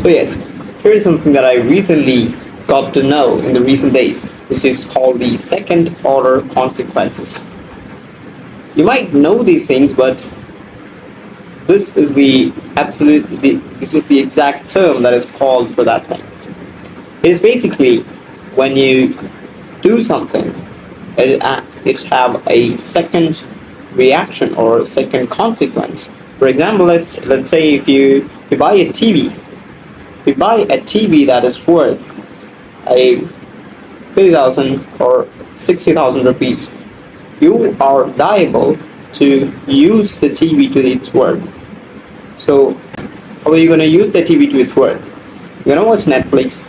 So yes, here is something that I recently got to know in the recent days, which is called the second order consequences. You might know these things, but this is the exact term that is called for that thing. It is basically when you do something, it have a second reaction or a second consequence. For example, let's say if you buy a TV, you buy a TV that is worth a 50,000 or 60,000 rupees. You are liable to use the TV to its worth. So how are you going to use the TV to its worth? You're going to watch Netflix,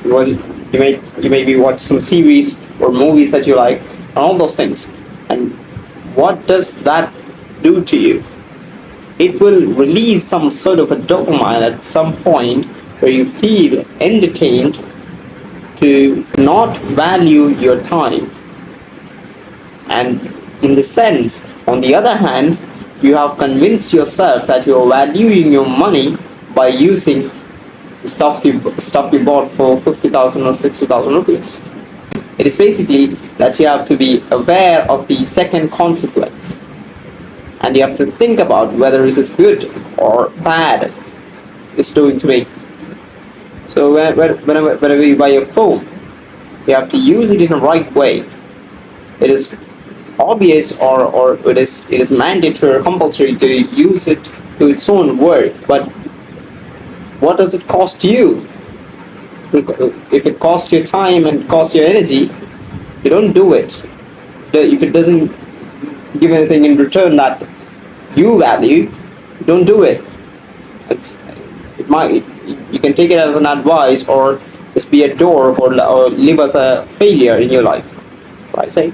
you maybe watch some series or movies that you like, and all those things. And what does that do to you? It will release some sort of a dopamine at some point where you feel entertained to not value your time. And in the sense, on the other hand, you have convinced yourself that you're valuing your money by using stuff you bought for 50,000 or 60,000 rupees. It is basically that you have to be aware of the second consequence, and you have to think about whether it is good or bad it's doing to me. So whenever you buy a phone, you have to use it in the right way. It is obvious or it is mandatory or compulsory to use it to its own worth, but what does it cost you? If it costs you time and costs you energy, you don't do it. If it doesn't give anything in return that you value, don't do it. You can take it as an advice or just be a door or live as a failure in your life. So I say.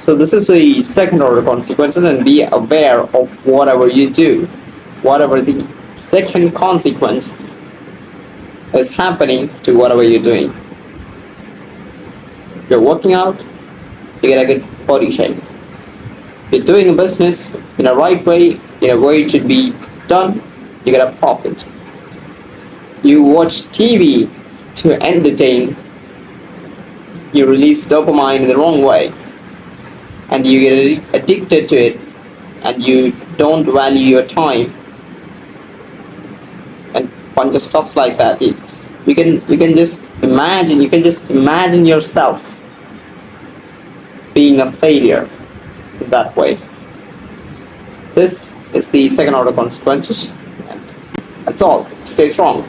So this is the second order consequences, and be aware of whatever you do, whatever the second consequence is happening to whatever you're doing. If you're working out, you get a good body shape. If you're doing a business in a right way, in a way it should be done, you get a profit. You watch TV to entertain, you release dopamine in the wrong way, and you get addicted to it, and you don't value your time, and bunch of stuffs like that. You can just imagine yourself being a failure in that way. This is the second order consequences. And that's all. Stay strong.